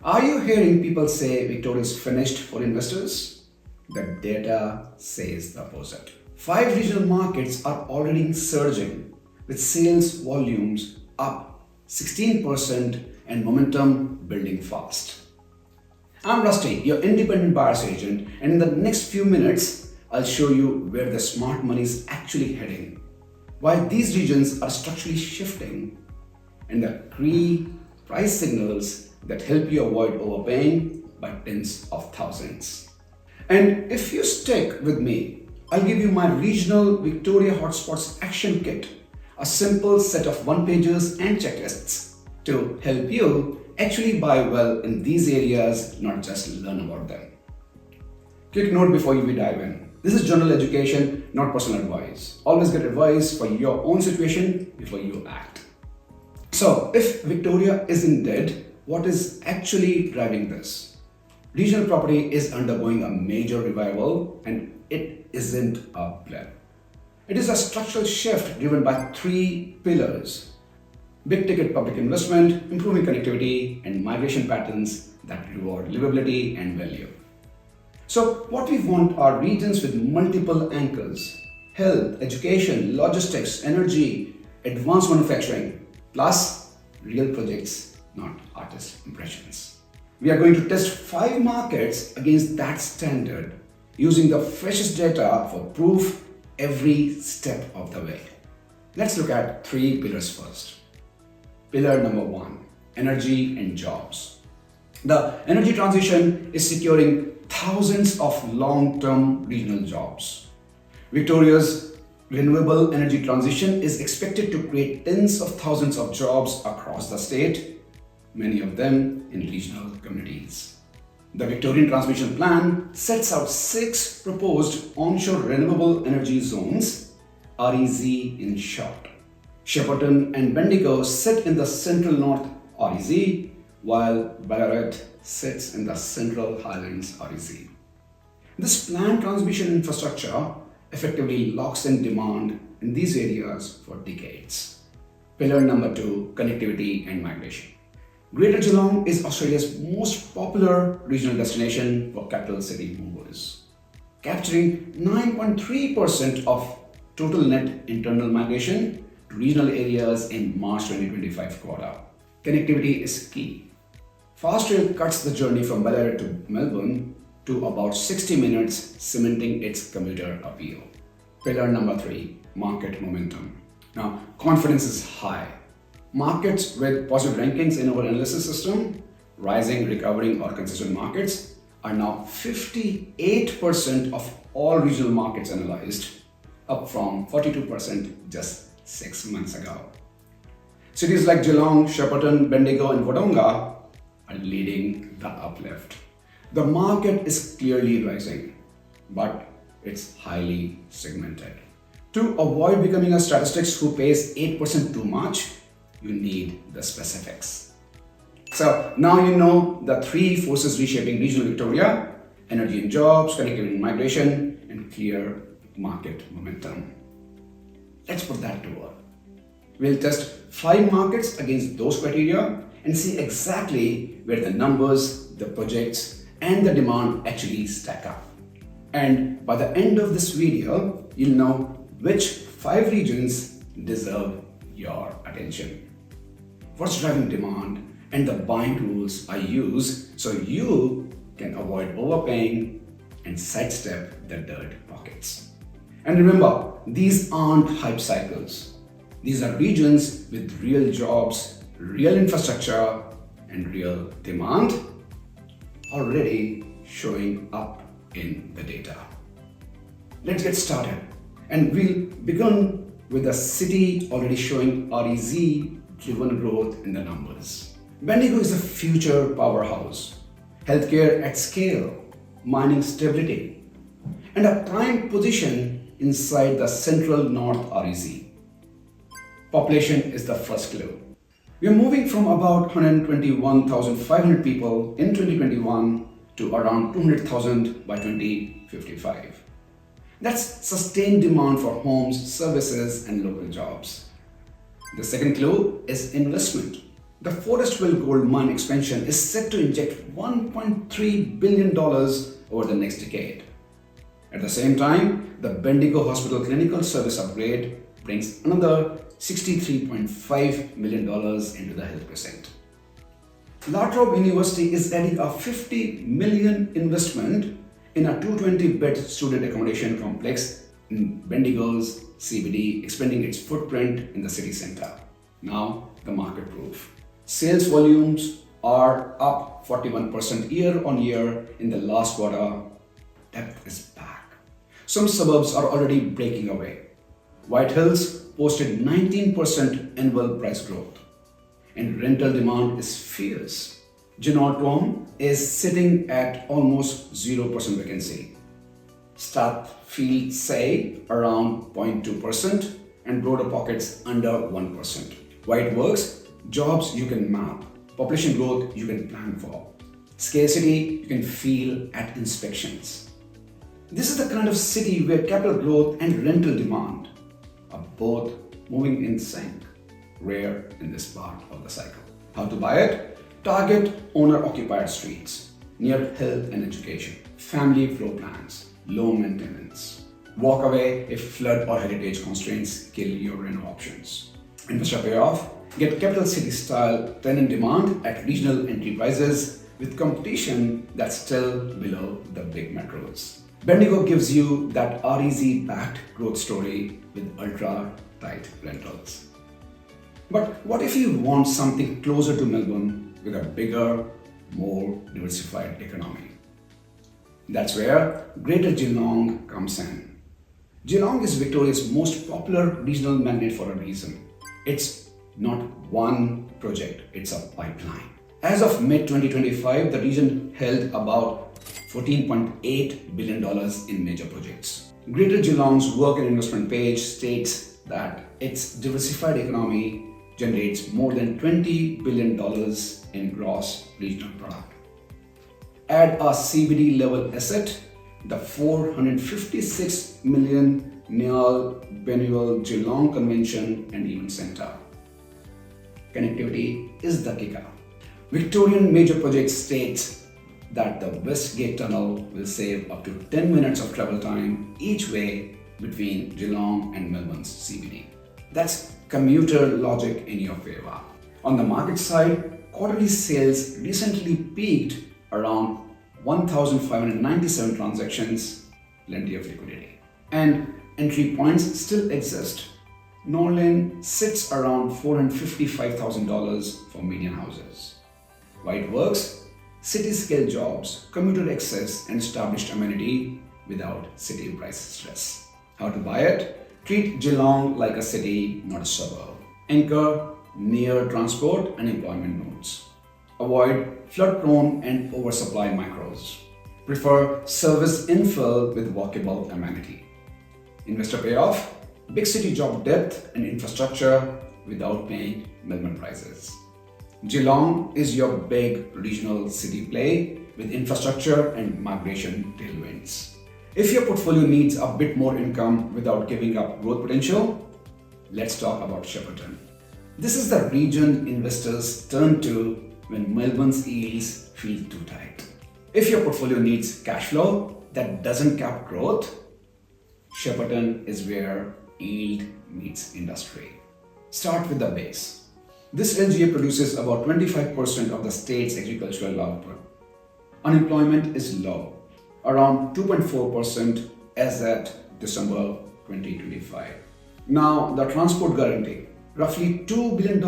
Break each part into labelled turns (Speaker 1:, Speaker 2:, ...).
Speaker 1: Are you hearing people say Victoria is finished for investors? The data says the opposite. 5 regional markets are already surging, with sales volumes up 16% and momentum building fast. I'm Rusty, your independent buyer's agent, and in the next few minutes, I'll show you where the smart money is actually heading, why these regions are structurally shifting, and the key price signals that help you avoid overpaying by tens of thousands. And if you stick with me, I'll give you my regional Victoria Hotspots Action Kit, a simple set of one-pagers and checklists to help you actually buy well in these areas, not just learn about them. Quick note before we dive in. This is general education, not personal advice. Always get advice for your own situation before you act. So, if Victoria isn't dead, what is actually driving this? Regional property is undergoing a major revival, and it isn't a blip. It is a structural shift driven by 3 pillars: big ticket public investment, improving connectivity, and migration patterns that reward livability and value. So what we want are regions with multiple anchors: health, education, logistics, energy, advanced manufacturing, plus real projects, not artist impressions. We are going to test 5 markets against that standard using the freshest data for proof every step of the way. Let's look at 3 pillars first. Pillar number 1, energy and jobs. The energy transition is securing thousands of long-term regional jobs. Victoria's renewable energy transition is expected to create tens of thousands of jobs across the state, many of them in regional communities. The Victorian Transmission Plan sets out 6 proposed onshore renewable energy zones, REZ in short. Shepparton and Bendigo sit in the central north REZ, while Ballarat sits in the central highlands REZ. This planned transmission infrastructure effectively locks in demand in these areas for decades. Pillar number 2, connectivity and migration. Greater Geelong is Australia's most popular regional destination for capital city movers, capturing 9.3% of total net internal migration to regional areas in March 2025 quarter. Connectivity is key. Fast rail cuts the journey from Ballarat to Melbourne to about 60 minutes, cementing its commuter appeal. Pillar number 3, market momentum. Now, confidence is high. Markets with positive rankings in our analysis system, rising, recovering, or consistent markets, are now 58% of all regional markets analyzed, up from 42% just 6 months ago. Cities like Geelong, Shepparton, Bendigo, and Wodonga are leading the uplift. The market is clearly rising, but it's highly segmented. To avoid becoming a statistician who pays 8% too much, you need the specifics. So now you know the 3 forces reshaping regional Victoria: energy and jobs, connectivity and migration, and clear market momentum. Let's put that to work. We'll test 5 markets against those criteria and see exactly where the numbers, the projects, and the demand actually stack up. And by the end of this video, you'll know which 5 regions deserve your attention. What's driving demand and the buying rules I use so you can avoid overpaying and sidestep the dirt pockets. And remember, these aren't hype cycles. These are regions with real jobs, real infrastructure, and real demand already showing up in the data. Let's get started. And we'll begin with a city already showing REZ-driven growth in the numbers. Bendigo is a future powerhouse, healthcare at scale, mining stability, and a prime position inside the central north REZ. Population is the first clue. We are moving from about 121,500 people in 2021 to around 200,000 by 2055. That's sustained demand for homes, services, and local jobs. The second clue is investment. The Forestville gold mine expansion is set to inject $1.3 billion over the next decade. At the same time, the Bendigo Hospital clinical service upgrade brings another $63.5 million into the health precinct. La Trobe University is adding a $50 million investment in a 220-bed student accommodation complex in Bendigo's CBD, expanding its footprint in the city centre. Now, the market proof. Sales volumes are up 41% year on year in the last quarter. Depth is back. Some suburbs are already breaking away. White Hills posted 19% annual price growth, and rental demand is fierce. Geelong is sitting at almost 0% vacancy. Strathfield say around 0.2% and broader pockets under 1%. White works, jobs you can map, population growth you can plan for, scarcity you can feel at inspections. This is the kind of city where capital growth and rental demand are both moving in sync, rare in this part of the cycle. How to buy it? Target owner-occupied streets, near health and education, family floor plans, low maintenance. Walk away if flood or heritage constraints kill your reno options. Investor payoff? Get capital city style tenant demand at regional entry prices with competition that's still below the big metros. Bendigo gives you that REZ-backed growth story with ultra-tight rentals. But what if you want something closer to Melbourne with a bigger, more diversified economy? That's where Greater Geelong comes in. Geelong is Victoria's most popular regional magnet for a reason. It's not one project, it's a pipeline. As of mid-2025, the region held about $14.8 billion in major projects. Greater Geelong's work and investment page states that its diversified economy generates more than $20 billion in gross regional product. Add a CBD level asset, the $456 million biennial Geelong Convention and Event Centre. Connectivity is the kicker. Victorian major project states that the West Gate Tunnel will save up to 10 minutes of travel time each way between Geelong and Melbourne's CBD. That's commuter logic in your favor. On the market side, quarterly sales recently peaked around 1,597 transactions, plenty of liquidity. And entry points still exist. Norlin sits around $455,000 for median houses. White works, city-scale jobs, commuter access and established amenity without city price stress. How to buy it? Treat Geelong like a city, not a suburb. Anchor near transport and employment nodes. Avoid flood-prone and oversupply micros. Prefer service infill with walkable amenity. Investor payoff? Big city job depth and infrastructure without paying Melbourne prices. Geelong is your big regional city play with infrastructure and migration tailwinds. If your portfolio needs a bit more income without giving up growth potential, let's talk about Shepparton. This is the region investors turn to when Melbourne's yields feel too tight. If your portfolio needs cash flow that doesn't cap growth, Shepparton is where yield meets industry. Start with the base. This LGA produces about 25% of the state's agricultural output. Unemployment is low, around 2.4% as at December 2025. Now, the transport guarantee. Roughly $2 billion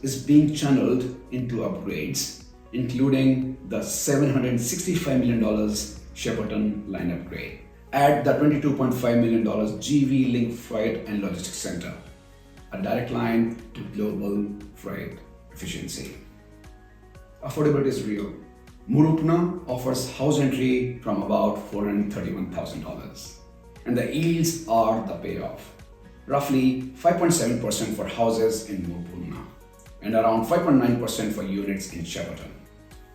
Speaker 1: is being channeled into upgrades, including the $765 million Shepparton line upgrade. Add the $22.5 million GV Link Freight and Logistics Center, a direct line to global freight efficiency. Affordability is real. Murupna offers house entry from about $431,000, and the yields are the payoff. Roughly 5.7% for houses in Murupna and around 5.9% for units in Shepparton.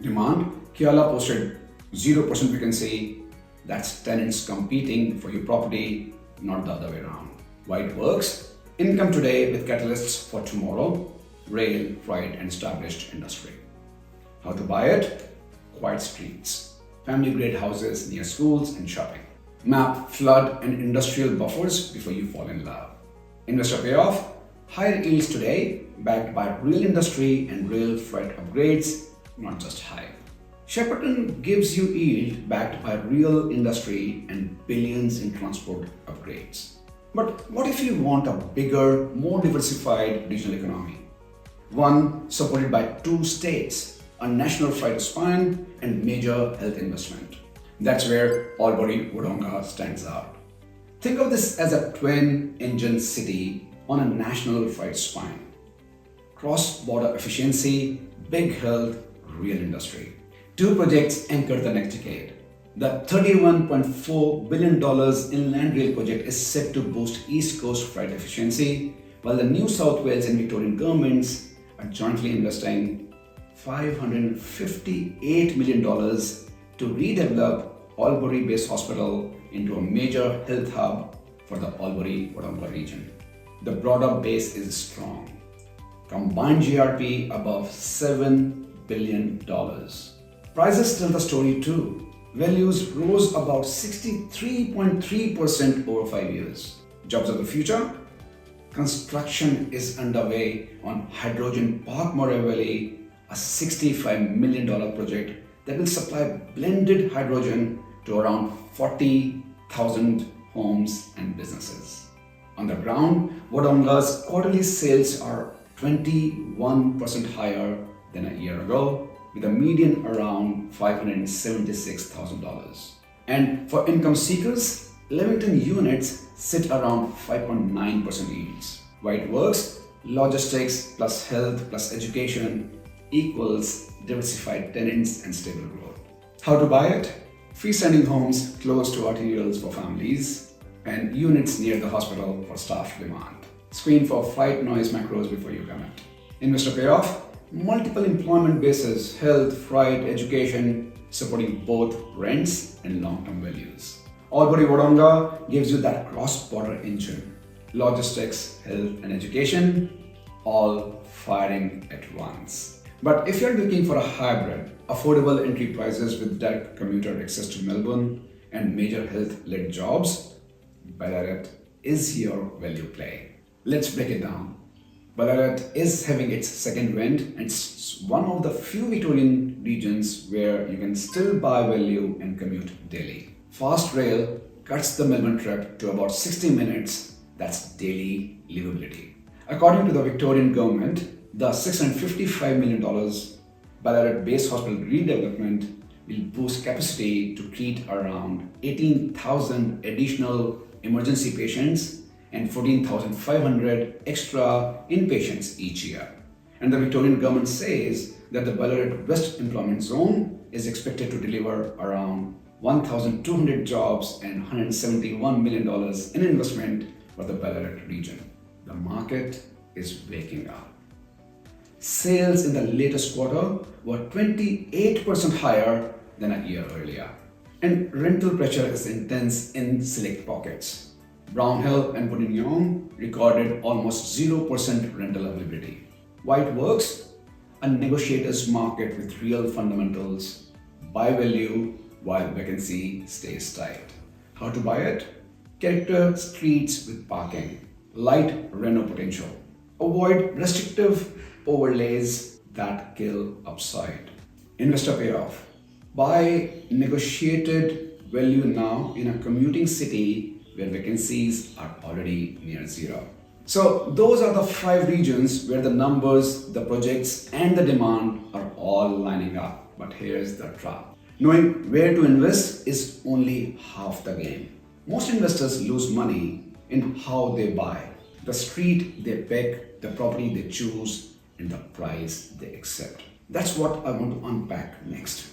Speaker 1: Demand, Kiala posted 0% vacancy. That's tenants competing for your property, not the other way around. White works, income today with catalysts for tomorrow. rail, freight and established industry. How to buy it? Quiet streets, family-grade houses near schools and shopping. Map flood and industrial buffers before you fall in love. Investor payoff? Higher yields today, backed by real industry and real freight upgrades, not just hype. Shepparton gives you yield backed by real industry and billions in transport upgrades. But what if you want a bigger, more diversified regional economy? One supported by 2 states, a national freight span and major health investment. That's where Albury Wodonga stands out. Think of this as a twin-engine city on a national freight spine. Cross-border efficiency, big health, real industry. 2 projects anchor the next decade. The $31.4 billion inland rail project is set to boost East Coast freight efficiency, while the New South Wales and Victorian governments are jointly investing $558 million to redevelop Albury-based hospital into a major health hub for the Albury-Wodonga region. The broader base is strong. Combined GRP above $7 billion. Prices tell the story too. Values rose about 63.3% over 5 years. Jobs of the future? Construction is underway on Hydrogen Park Murray Valley, a $65 million project that will supply blended hydrogen to around 40,000 homes and businesses. On the ground, Wodonga's quarterly sales are 21% higher than a year ago, with a median around $576,000. And for income seekers, Leamington units sit around 5.9% yields. Why it works? Logistics plus health plus education equals diversified tenants and stable growth. How to buy it? Freestanding homes close to arterials for families and units near the hospital for staff demand. Screen for flight noise macros before you commit. Investor payoff? Multiple employment bases, health, freight, education, supporting both rents and long-term values. Albury Wodonga gives you that cross-border engine. Logistics, health and education, all firing at once. But if you're looking for a hybrid, affordable entry prices with direct commuter access to Melbourne and major health-led jobs, Ballarat is your value play. Let's break it down. Ballarat is having its second wind and it's one of the few Victorian regions where you can still buy value and commute daily. Fast rail cuts the Melbourne trip to about 60 minutes. That's daily livability. According to the Victorian government, the $655 million Ballarat base hospital redevelopment will boost capacity to treat around 18,000 additional emergency patients and 14,500 extra inpatients each year. And the Victorian government says that the Ballarat West Employment Zone is expected to deliver around 1,200 jobs and $171 million in investment for the Ballarat region. The market is waking up. Sales in the latest quarter were 28% higher than a year earlier. And rental pressure is intense in select pockets. Brownhill and Wodonga recorded almost 0% rental availability. Why it works? A negotiator's market with real fundamentals. Buy value while vacancy stays tight. How to buy it? Character streets with parking. Light reno potential. Avoid restrictive overlays that kill upside. Investor payoff. Buy negotiated value now in a commuting city where vacancies are already near zero. So those are the 5 regions where the numbers, the projects and the demand are all lining up. But here's the trap. Knowing where to invest is only half the game. Most investors lose money in how they buy, the street they pick, the property they choose, and the price they accept. That's what I want to unpack next.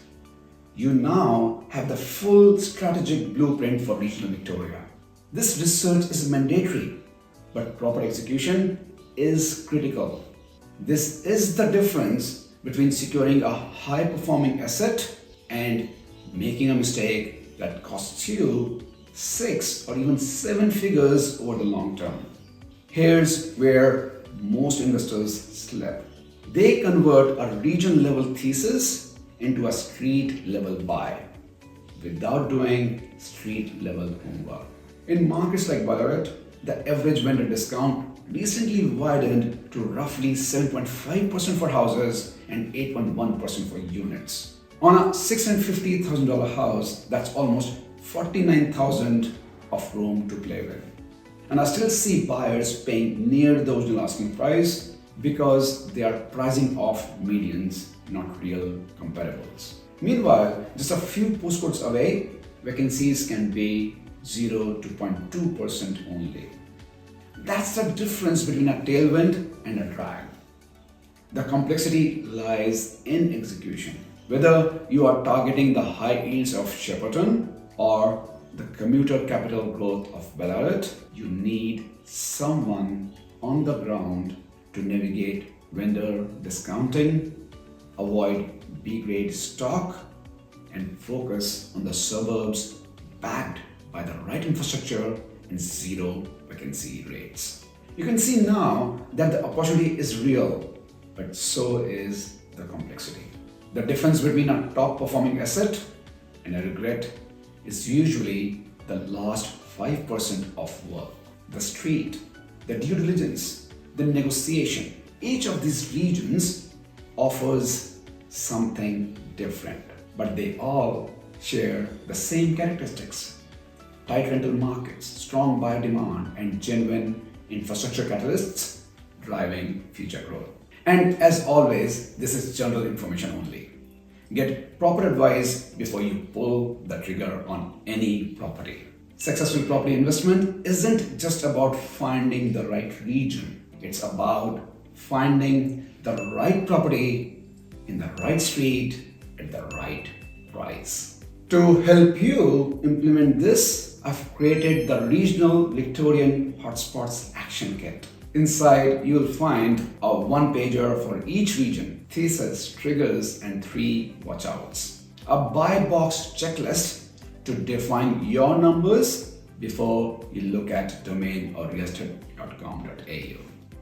Speaker 1: You now have the full strategic blueprint for regional Victoria. This research is mandatory, but proper execution is critical. This is the difference between securing a high-performing asset and making a mistake that costs you 6 or even 7 figures over the long term. Here's where most investors slip. They convert a region level thesis into a street level buy without doing street level homework. In markets like Ballarat, the average vendor discount recently widened to roughly 7.5% for houses and 8.1% for units. On a $650,000 house, that's almost $49,000 of room to play with. And I still see buyers paying near the original asking price because they are pricing off medians, not real comparables. Meanwhile, just a few postcodes away, vacancies can be 0 to 0.2% only. That's the difference between a tailwind and a drag. The complexity lies in execution. Whether you are targeting the high yields of Shepparton or the commuter capital growth of Ballarat, you need someone on the ground to navigate vendor discounting, avoid B-grade stock, and focus on the suburbs backed by the right infrastructure and zero vacancy rates. You can see now that the opportunity is real, but so is the complexity. The difference between a top performing asset and a regret is usually the last 5% of work. The street, the due diligence, the negotiation. Each of these regions offers something different, but they all share the same characteristics. Tight rental markets, strong buyer demand, and genuine infrastructure catalysts driving future growth. And as always, this is general information only. Get proper advice before you pull the trigger on any property. Successful property investment isn't just about finding the right region. It's about finding the right property in the right street at the right price. To help you implement this, I've created the Regional Victorian Hotspots Action Kit. Inside, you'll find a one-pager for each region, thesis, triggers, and 3 watchouts. A buy box checklist to define your numbers before you look at domain or realestate.com.au.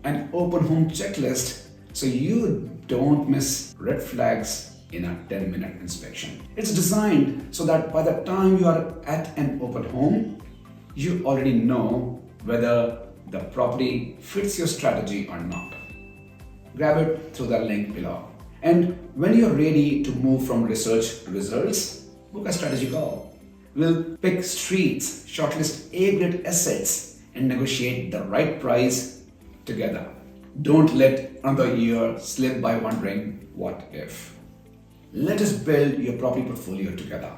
Speaker 1: An open home checklist so you don't miss red flags in a 10-minute inspection. It's designed so that by the time you are at an open home, you already know whether the property fits your strategy or not. Grab it through the link below. And when you're ready to move from research to results, book a strategy call. We'll pick streets, shortlist A-grade assets, and negotiate the right price together. Don't let another year slip by wondering what if. Let us build your property portfolio together.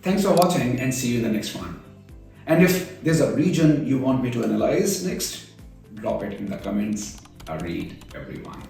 Speaker 1: Thanks for watching and see you in the next one. And if there's a region you want me to analyze next, drop it in the comments. I read everyone.